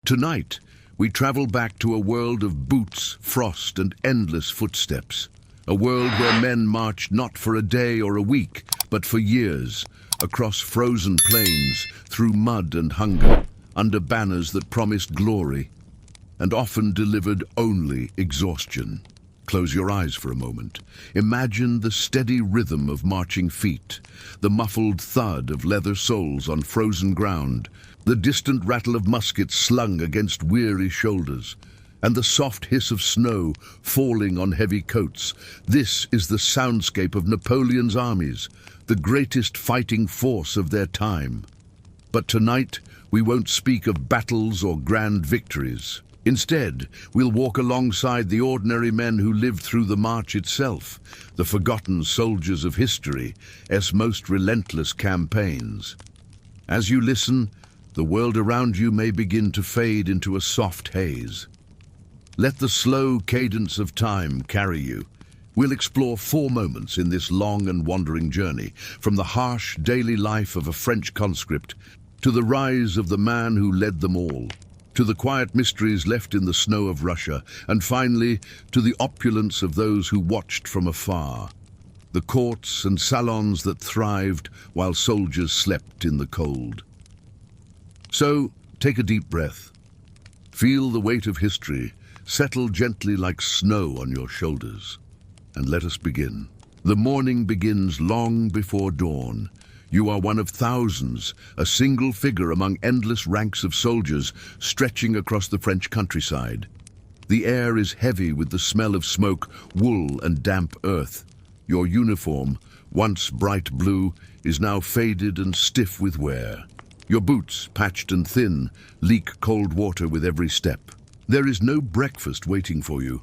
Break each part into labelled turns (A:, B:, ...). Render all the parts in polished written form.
A: Tonight, we travel back to a world of boots, frost, and endless footsteps. A world where men marched not for a day or a week, but for years, across frozen plains, through mud and hunger, under banners that promised glory, and often delivered only exhaustion. Close your eyes for a moment. Imagine the steady rhythm of marching feet, the muffled thud of leather soles on frozen ground, the distant rattle of muskets slung against weary shoulders, and the soft hiss of snow falling on heavy coats. This is the soundscape of Napoleon's armies, the greatest fighting force of their time. But tonight, we won't speak of battles or grand victories. Instead, we'll walk alongside the ordinary men who lived through the march itself, the forgotten soldiers of history's most relentless campaigns. As you listen, the world around you may begin to fade into a soft haze. Let the slow cadence of time carry you. We'll explore 4 moments in this long and wandering journey, from the harsh daily life of a French conscript to the rise of the man who led them all, to the quiet mysteries left in the snow of Russia, and finally to the opulence of those who watched from afar, the courts and salons that thrived while soldiers slept in the cold. So, take a deep breath. Feel the weight of history settle gently like snow on your shoulders. And let us begin. The morning begins long before dawn. You are one of thousands, a single figure among endless ranks of soldiers stretching across the French countryside. The air is heavy with the smell of smoke, wool, and damp earth. Your uniform, once bright blue, is now faded and stiff with wear. Your boots, patched and thin, leak cold water with every step. There is no breakfast waiting for you,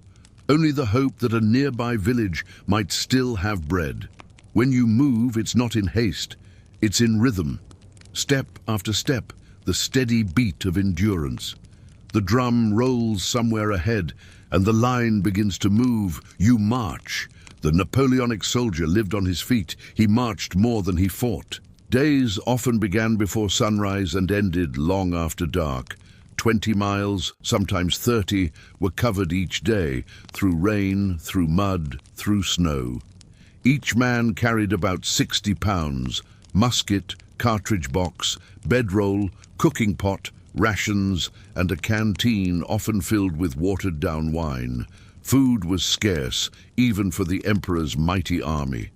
A: only the hope that a nearby village might still have bread. When you move, it's not in haste, it's in rhythm. Step after step, the steady beat of endurance. The drum rolls somewhere ahead, and the line begins to move. You march. The Napoleonic soldier lived on his feet. He marched more than he fought. Days often began before sunrise and ended long after dark. 20 miles, sometimes 30, were covered each day, through rain, through mud, through snow. Each man carried about 60 pounds, musket, cartridge box, bedroll, cooking pot, rations, and a canteen often filled with watered-down wine. Food was scarce, even for the emperor's mighty army.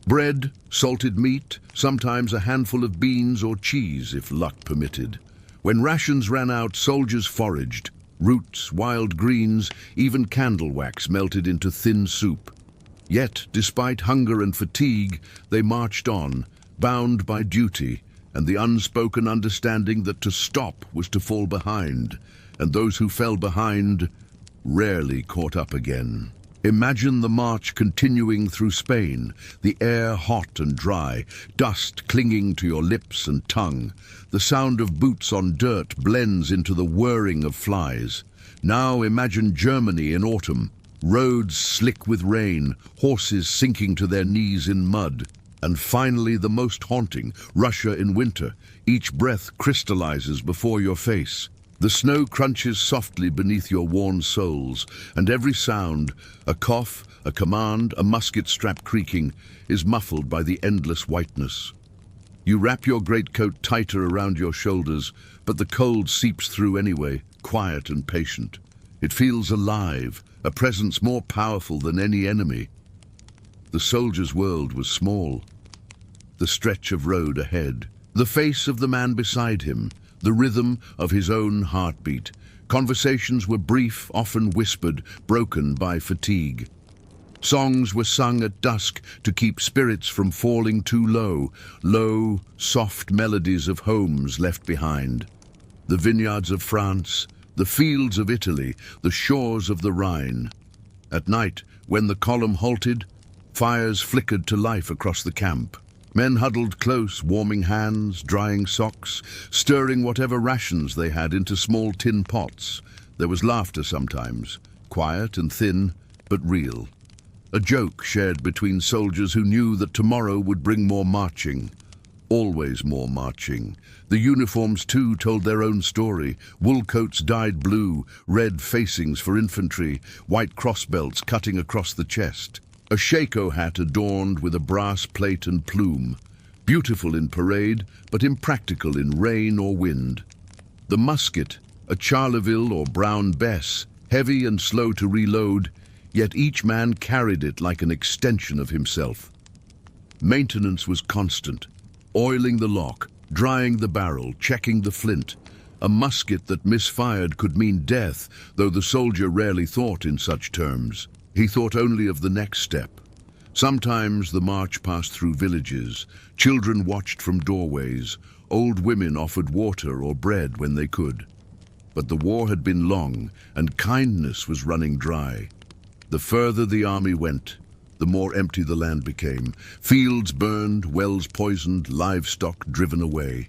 A: Bread, salted meat, sometimes a handful of beans or cheese if luck permitted. When rations ran out, soldiers foraged. Roots, wild greens, even candle wax melted into thin soup. Yet, despite hunger and fatigue, they marched on, bound by duty and the unspoken understanding that to stop was to fall behind, and those who fell behind rarely caught up again. Imagine the march continuing through Spain, the air hot and dry, dust clinging to your lips and tongue. The sound of boots on dirt blends into the whirring of flies. Now imagine Germany in autumn, roads slick with rain, horses sinking to their knees in mud. And finally, the most haunting, Russia in winter. Each breath crystallizes before your face. The snow crunches softly beneath your worn soles, and every sound, a cough, a command, a musket strap creaking, is muffled by the endless whiteness. You wrap your greatcoat tighter around your shoulders, but the cold seeps through anyway, quiet and patient. It feels alive, a presence more powerful than any enemy. The soldier's world was small. The stretch of road ahead, the face of the man beside him, the rhythm of his own heartbeat. Conversations were brief, often whispered, broken by fatigue. Songs were sung at dusk to keep spirits from falling too low, low, soft melodies of homes left behind. The vineyards of France, the fields of Italy, the shores of the Rhine. At night, when the column halted, fires flickered to life across the camp. Men huddled close, warming hands, drying socks, stirring whatever rations they had into small tin pots. There was laughter sometimes, quiet and thin, but real. A joke shared between soldiers who knew that tomorrow would bring more marching. always more marching. The uniforms too told their own story. Wool coats dyed blue, red facings for infantry, white crossbelts cutting across the chest. A shako hat adorned with a brass plate and plume. Beautiful in parade, but impractical in rain or wind. The musket, a Charleville or Brown Bess, heavy and slow to reload, yet each man carried it like an extension of himself. Maintenance was constant. Oiling the lock, drying the barrel, checking the flint. A musket that misfired could mean death, though the soldier rarely thought in such terms. He thought only of the next step. Sometimes the march passed through villages. Children watched from doorways. Old women offered water or bread when they could. But the war had been long, and kindness was running dry. The further the army went, the more empty the land became. Fields burned, wells poisoned, livestock driven away.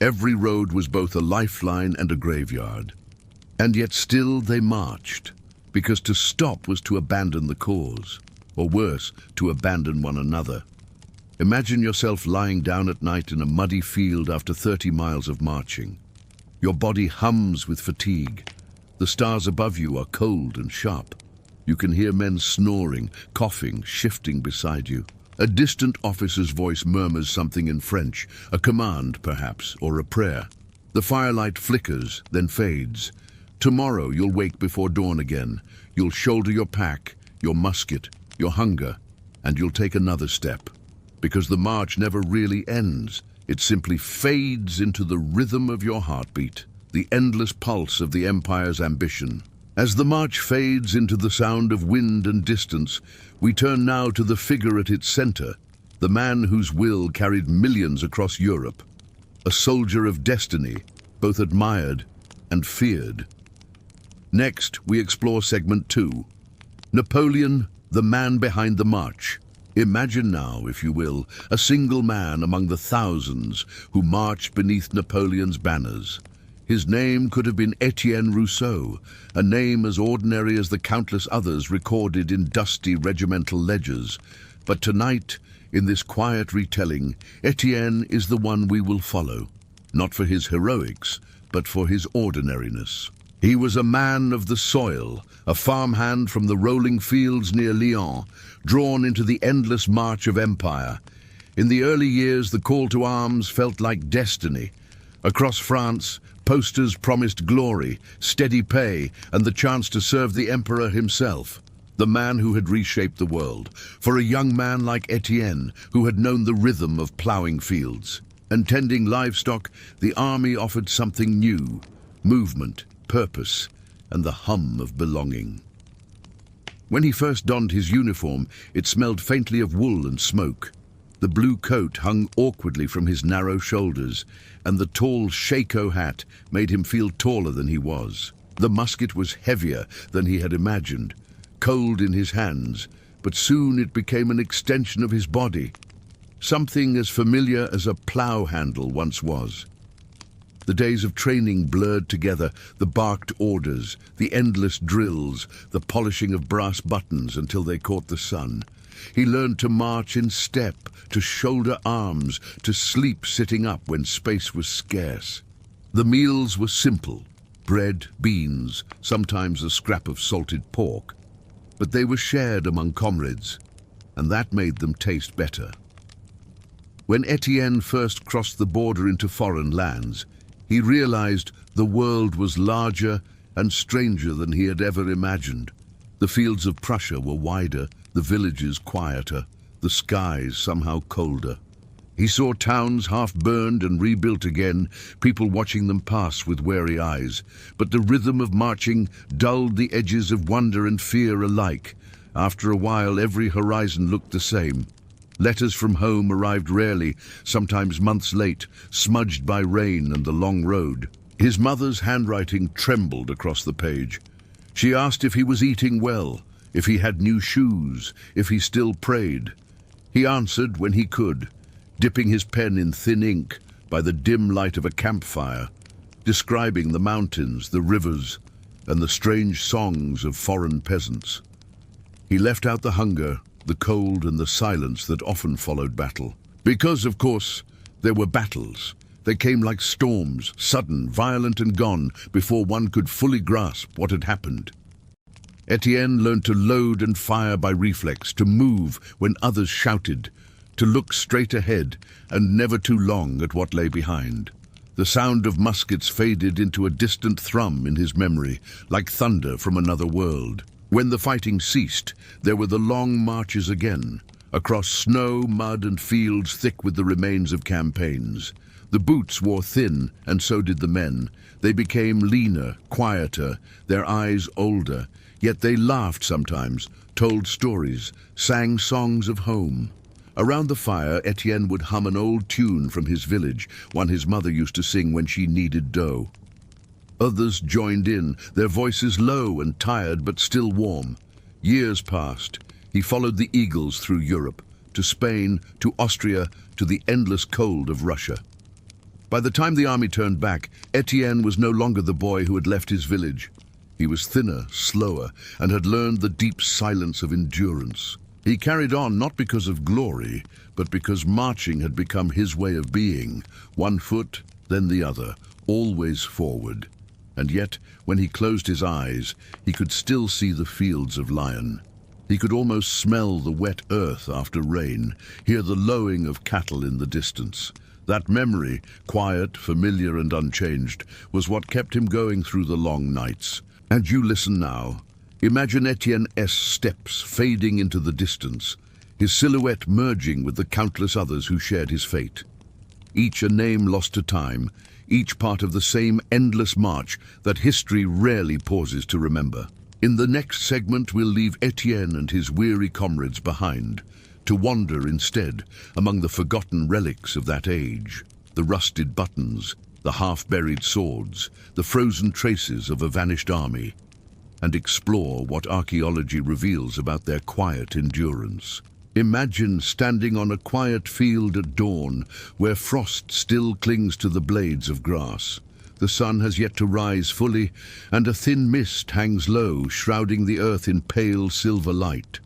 A: Every road was both a lifeline and a graveyard. And yet still they marched, because to stop was to abandon the cause, or worse, to abandon one another. Imagine yourself lying down at night in a muddy field after 30 miles of marching. Your body hums with fatigue. The stars above you are cold and sharp. You can hear men snoring, coughing, shifting beside you. A distant officer's voice murmurs something in French, a command perhaps, or a prayer. The firelight flickers, then fades. Tomorrow you'll wake before dawn again. You'll shoulder your pack, your musket, your hunger, and you'll take another step. Because the march never really ends. It simply fades into the rhythm of your heartbeat, the endless pulse of the empire's ambition. As the march fades into the sound of wind and distance, we turn now to the figure at its center, the man whose will carried millions across Europe. A soldier of destiny, both admired and feared. Next, we explore segment 2. Napoleon, the man behind the march. Imagine now, if you will, a single man among the thousands who marched beneath Napoleon's banners. His name could have been Etienne Rousseau, a name as ordinary as the countless others recorded in dusty regimental ledgers. But tonight, in this quiet retelling, Etienne is the one we will follow, not for his heroics, but for his ordinariness. He was a man of the soil, a farmhand from the rolling fields near Lyon, drawn into the endless march of empire. In the early years, the call to arms felt like destiny. Across France, posters promised glory, steady pay, and the chance to serve the emperor himself, the man who had reshaped the world. For a young man like Etienne, who had known the rhythm of ploughing fields and tending livestock, the army offered something new: movement, purpose, and the hum of belonging. When he first donned his uniform, it smelled faintly of wool and smoke. The blue coat hung awkwardly from his narrow shoulders, and the tall shako hat made him feel taller than he was. The musket was heavier than he had imagined, cold in his hands, but soon it became an extension of his body, something as familiar as a plough handle once was. The days of training blurred together, the barked orders, the endless drills, the polishing of brass buttons until they caught the sun. He learned to march in step, to shoulder arms, to sleep sitting up when space was scarce. The meals were simple: bread, beans, sometimes a scrap of salted pork. But they were shared among comrades, and that made them taste better. When Etienne first crossed the border into foreign lands, he realized the world was larger and stranger than he had ever imagined. The fields of Prussia were wider, the villages quieter, the skies somehow colder. He saw towns half burned and rebuilt again, people watching them pass with wary eyes. But the rhythm of marching dulled the edges of wonder and fear alike. After a while, every horizon looked the same. Letters from home arrived rarely, sometimes months late, smudged by rain and the long road. His mother's handwriting trembled across the page. She asked if he was eating well, if he had new shoes, if he still prayed. He answered when he could, dipping his pen in thin ink by the dim light of a campfire, describing the mountains, the rivers, and the strange songs of foreign peasants. He left out the hunger, the cold, and the silence that often followed battle. Because, of course, There were battles. They came like storms, sudden, violent and gone, before one could fully grasp what had happened. Etienne learned to load and fire by reflex, to move when others shouted, to look straight ahead and never too long at what lay behind. The sound of muskets faded into a distant thrum in his memory, like thunder from another world. When the fighting ceased, there were the long marches again, across snow, mud and fields thick with the remains of campaigns. The boots wore thin, and so did the men. They became leaner, quieter, their eyes older, yet they laughed sometimes, told stories, sang songs of home. Around the fire, Etienne would hum an old tune from his village, one his mother used to sing when she kneaded dough. Others joined in, their voices low and tired but still warm. Years passed. He followed the eagles through Europe, to Spain, to Austria, to the endless cold of Russia. By the time the army turned back, Etienne was no longer the boy who had left his village. He was thinner, slower, and had learned the deep silence of endurance. He carried on not because of glory, but because marching had become his way of being, one foot, then the other, always forward. And yet, when he closed his eyes, he could still see the fields of Lyon. He could almost smell the wet earth after rain, hear the lowing of cattle in the distance. That memory, quiet, familiar and unchanged, was what kept him going through the long nights. And you listen now. Imagine Etienne's steps fading into the distance, his silhouette merging with the countless others who shared his fate. Each a name lost to time, each part of the same endless march that history rarely pauses to remember. In the next segment, we'll leave Etienne and his weary comrades behind, to wander instead among the forgotten relics of that age, the rusted buttons, the half-buried swords, the frozen traces of a vanished army, and explore what archaeology reveals about their quiet endurance. Imagine standing on a quiet field at dawn, where frost still clings to the blades of grass. The sun has yet to rise fully, and a thin mist hangs low, shrouding the earth in pale silver light.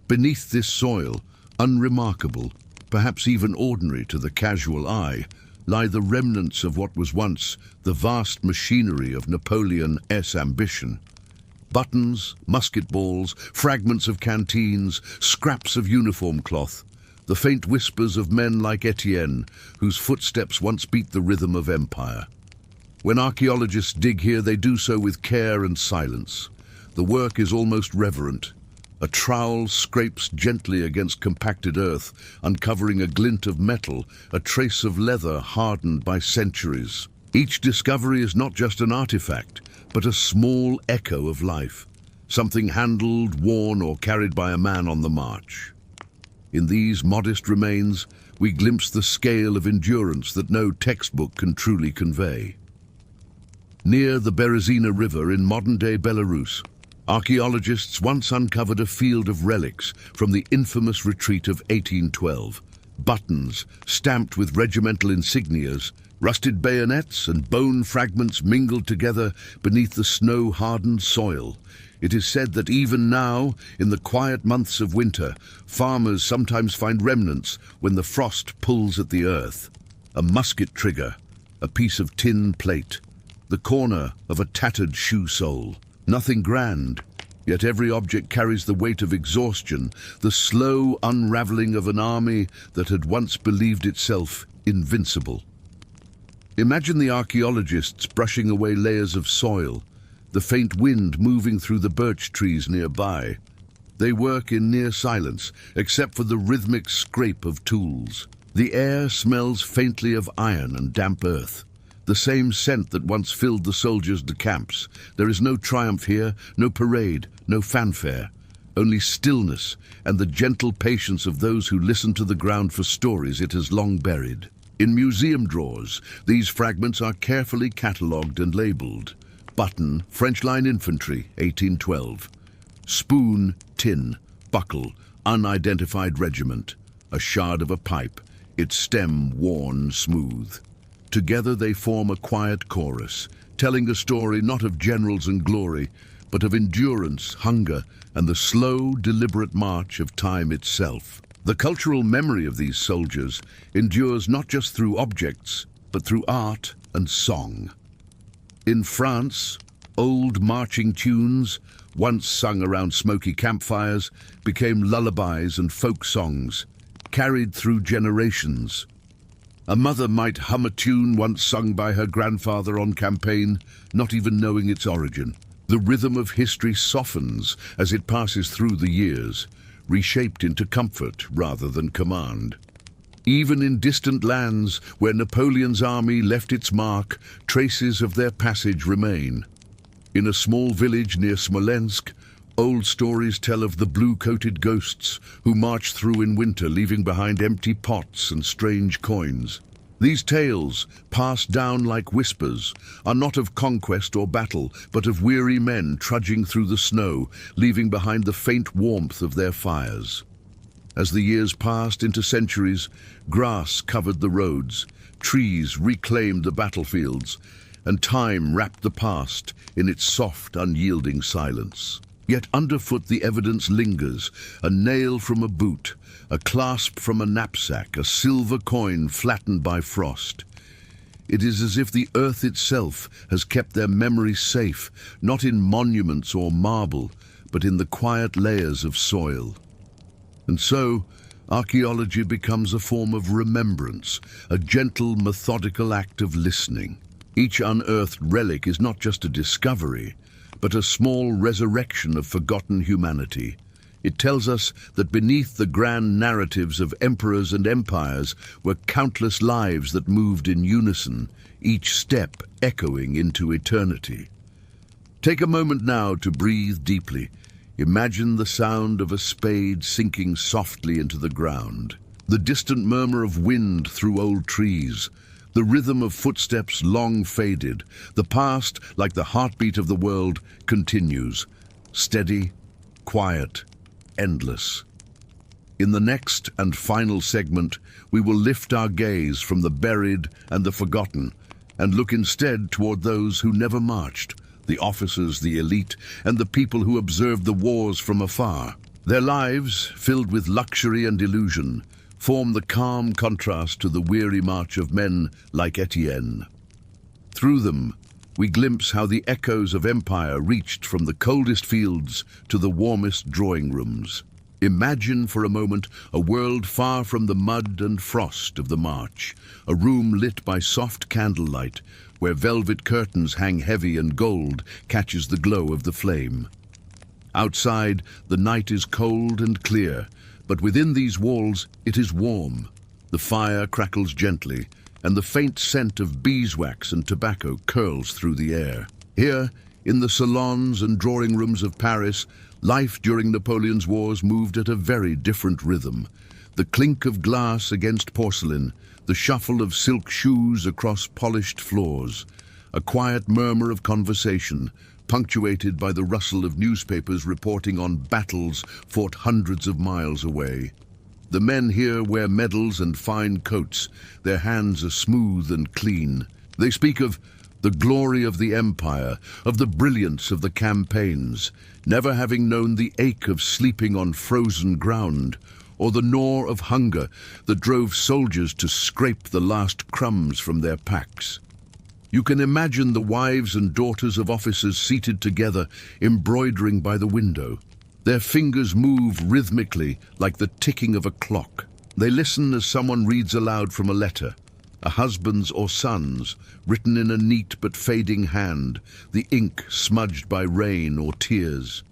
A: Beneath this soil, unremarkable, perhaps even ordinary to the casual eye, lie the remnants of what was once the vast machinery of Napoleon's ambition. Buttons, musket balls, fragments of canteens, scraps of uniform cloth, the faint whispers of men like Etienne, whose footsteps once beat the rhythm of empire. When archaeologists dig here, they do so with care and silence. The work is almost reverent. A trowel scrapes gently against compacted earth, uncovering a glint of metal, a trace of leather hardened by centuries. Each discovery is not just an artifact, but a small echo of life, something handled, worn, or carried by a man on the march. In these modest remains, we glimpse the scale of endurance that no textbook can truly convey. Near the Berezina River in modern-day Belarus, archaeologists once uncovered a field of relics from the infamous retreat of 1812. Buttons stamped with regimental insignias, rusted bayonets and bone fragments mingled together beneath the snow-hardened soil. It is said that even now, in the quiet months of winter, farmers sometimes find remnants when the frost pulls at the earth. A musket trigger, a piece of tin plate, the corner of a tattered shoe sole. Nothing grand, yet every object carries the weight of exhaustion, the slow unraveling of an army that had once believed itself invincible. Imagine the archaeologists brushing away layers of soil, the faint wind moving through the birch trees nearby. They work in near silence, except for the rhythmic scrape of tools. The air smells faintly of iron and damp earth, the same scent that once filled the soldiers' camps. There is no triumph here, no parade, no fanfare, only stillness and the gentle patience of those who listen to the ground for stories it has long buried. In museum drawers, these fragments are carefully catalogued and labelled. Button, French Line Infantry, 1812. Spoon, tin, buckle, unidentified regiment. A shard of a pipe, its stem worn smooth. Together they form a quiet chorus, telling a story not of generals and glory, but of endurance, hunger, and the slow, deliberate march of time itself. The cultural memory of these soldiers endures not just through objects, but through art and song. In France, old marching tunes, once sung around smoky campfires, became lullabies and folk songs, carried through generations. A mother might hum a tune once sung by her grandfather on campaign, not even knowing its origin. The rhythm of history softens as it passes through the years, reshaped into comfort rather than command. Even in distant lands where Napoleon's army left its mark, traces of their passage remain. In a small village near Smolensk, old stories tell of the blue-coated ghosts who marched through in winter, leaving behind empty pots and strange coins. These tales, passed down like whispers, are not of conquest or battle, but of weary men trudging through the snow, leaving behind the faint warmth of their fires. As the years passed into centuries, grass covered the roads, trees reclaimed the battlefields, and time wrapped the past in its soft, unyielding silence. Yet underfoot the evidence lingers, a nail from a boot, a clasp from a knapsack, a silver coin flattened by frost. It is as if the earth itself has kept their memories safe, not in monuments or marble, but in the quiet layers of soil. And so, archaeology becomes a form of remembrance, a gentle, methodical act of listening. Each unearthed relic is not just a discovery, but a small resurrection of forgotten humanity. It tells us that beneath the grand narratives of emperors and empires were countless lives that moved in unison, each step echoing into eternity. Take a moment now to breathe deeply. Imagine the sound of a spade sinking softly into the ground, the distant murmur of wind through old trees, the rhythm of footsteps long faded. The past, like the heartbeat of the world, continues, steady, quiet, endless. In the next and final segment, we will lift our gaze from the buried and the forgotten and look instead toward those who never marched, the officers, the elite, and the people who observed the wars from afar. Their lives, filled with luxury and illusion, form the calm contrast to the weary march of men like Etienne. Through them, we glimpse how the echoes of empire reached from the coldest fields to the warmest drawing rooms. Imagine for a moment a world far from the mud and frost of the march, a room lit by soft candlelight, where velvet curtains hang heavy and gold catches the glow of the flame. Outside, the night is cold and clear, but within these walls it is warm. The fire crackles gently, and the faint scent of beeswax and tobacco curls through the air. Here, in the salons and drawing rooms of Paris, life during Napoleon's wars moved at a very different rhythm. The clink of glass against porcelain, the shuffle of silk shoes across polished floors, a quiet murmur of conversation, punctuated by the rustle of newspapers reporting on battles fought hundreds of miles away. The men here wear medals and fine coats. Their hands are smooth and clean. They speak of the glory of the empire, of the brilliance of the campaigns, never having known the ache of sleeping on frozen ground, or the gnaw of hunger that drove soldiers to scrape the last crumbs from their packs. You can imagine the wives and daughters of officers seated together, embroidering by the window. Their fingers move rhythmically like the ticking of a clock. They listen as someone reads aloud from a letter, a husband's or son's, written in a neat but fading hand, the ink smudged by rain or tears.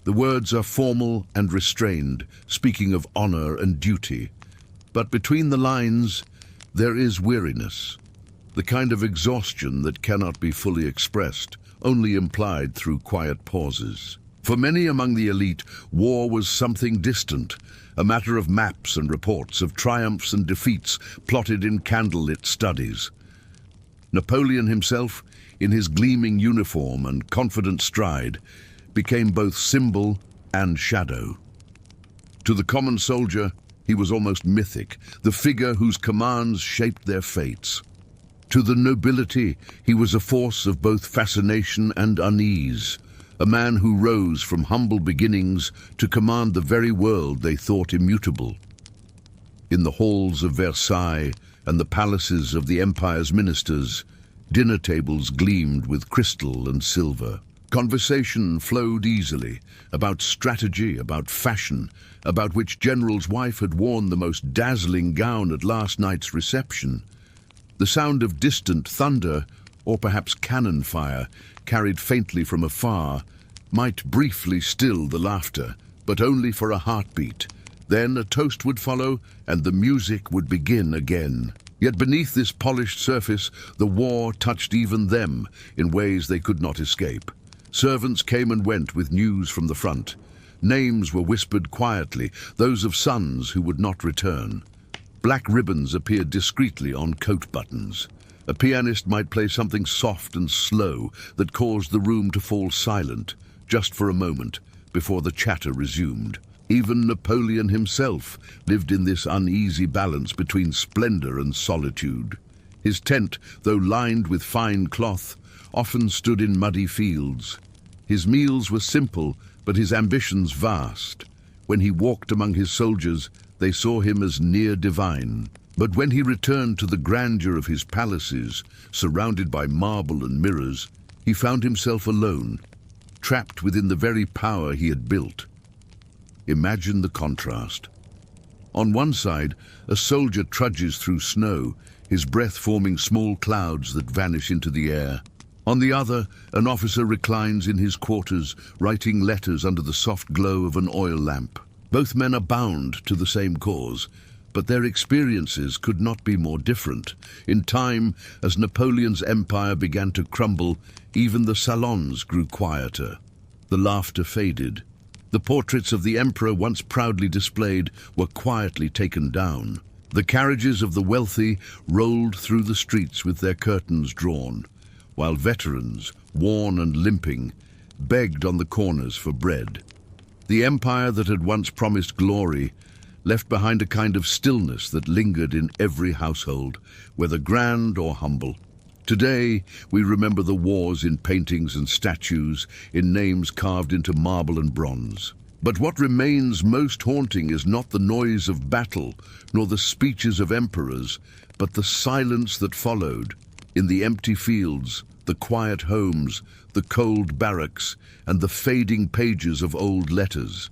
A: The words are formal and restrained, speaking of honor and duty. But between the lines, there is weariness, the kind of exhaustion that cannot be fully expressed, only implied through quiet pauses. For many among the elite, war was something distant, a matter of maps and reports, of triumphs and defeats plotted in candlelit studies. Napoleon himself, in his gleaming uniform and confident stride, became both symbol and shadow. To the common soldier, he was almost mythic, the figure whose commands shaped their fates. To the nobility, he was a force of both fascination and unease, a man who rose from humble beginnings to command the very world they thought immutable. In the halls of Versailles and the palaces of the empire's ministers, dinner tables gleamed with crystal and silver. Conversation flowed easily about strategy, about fashion, about which general's wife had worn the most dazzling gown at last night's reception. The sound of distant thunder, or perhaps cannon fire, carried faintly from afar, might briefly still the laughter, but only for a heartbeat. Then a toast would follow, and the music would begin again. Yet beneath this polished surface, the war touched even them in ways they could not escape. Servants came and went with news from the front. Names were whispered quietly, those of sons who would not return. Black ribbons appeared discreetly on coat buttons. A pianist might play something soft and slow that caused the room to fall silent, just for a moment, before the chatter resumed. Even Napoleon himself lived in this uneasy balance between splendor and solitude. His tent, though lined with fine cloth, often stood in muddy fields. His meals were simple, but his ambitions vast. When he walked among his soldiers, they saw him as near divine. But when he returned to the grandeur of his palaces, surrounded by marble and mirrors, he found himself alone, trapped within the very power he had built. Imagine the contrast. On one side, a soldier trudges through snow, his breath forming small clouds that vanish into the air. On the other, an officer reclines in his quarters, writing letters under the soft glow of an oil lamp. Both men are bound to the same cause, but their experiences could not be more different. In time, as Napoleon's empire began to crumble, even the salons grew quieter. The laughter faded. The portraits of the emperor, once proudly displayed, were quietly taken down. The carriages of the wealthy rolled through the streets with their curtains drawn, while veterans, worn and limping, begged on the corners for bread. The empire that had once promised glory left behind a kind of stillness that lingered in every household, whether grand or humble. Today, we remember the wars in paintings and statues, in names carved into marble and bronze. But what remains most haunting is not the noise of battle, nor the speeches of emperors, but the silence that followed. In the empty fields, the quiet homes, the cold barracks, and the fading pages of old letters.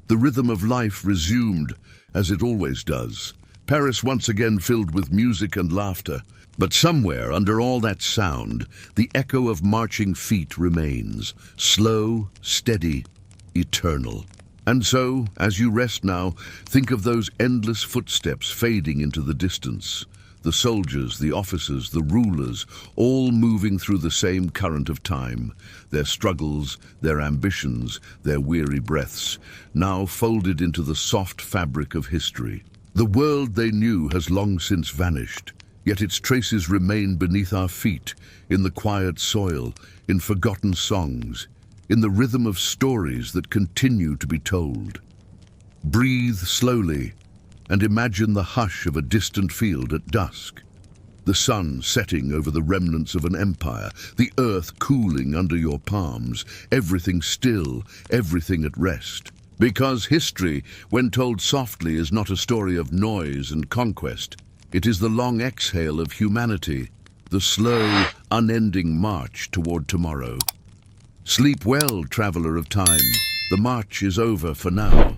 A: The rhythm of life resumed, as it always does. Paris once again filled with music and laughter. But somewhere under all that sound, the echo of marching feet remains, slow, steady, eternal. And so, as you rest now, think of those endless footsteps fading into the distance. The soldiers, the officers, the rulers, all moving through the same current of time, their struggles, their ambitions, their weary breaths, now folded into the soft fabric of history. The world they knew has long since vanished, yet its traces remain beneath our feet, in the quiet soil, in forgotten songs, in the rhythm of stories that continue to be told. Breathe slowly, and imagine the hush of a distant field at dusk. The sun setting over the remnants of an empire, the earth cooling under your palms, everything still, everything at rest. Because history, when told softly, is not a story of noise and conquest. It is the long exhale of humanity, the slow, unending march toward tomorrow. Sleep well, traveler of time. The march is over for now.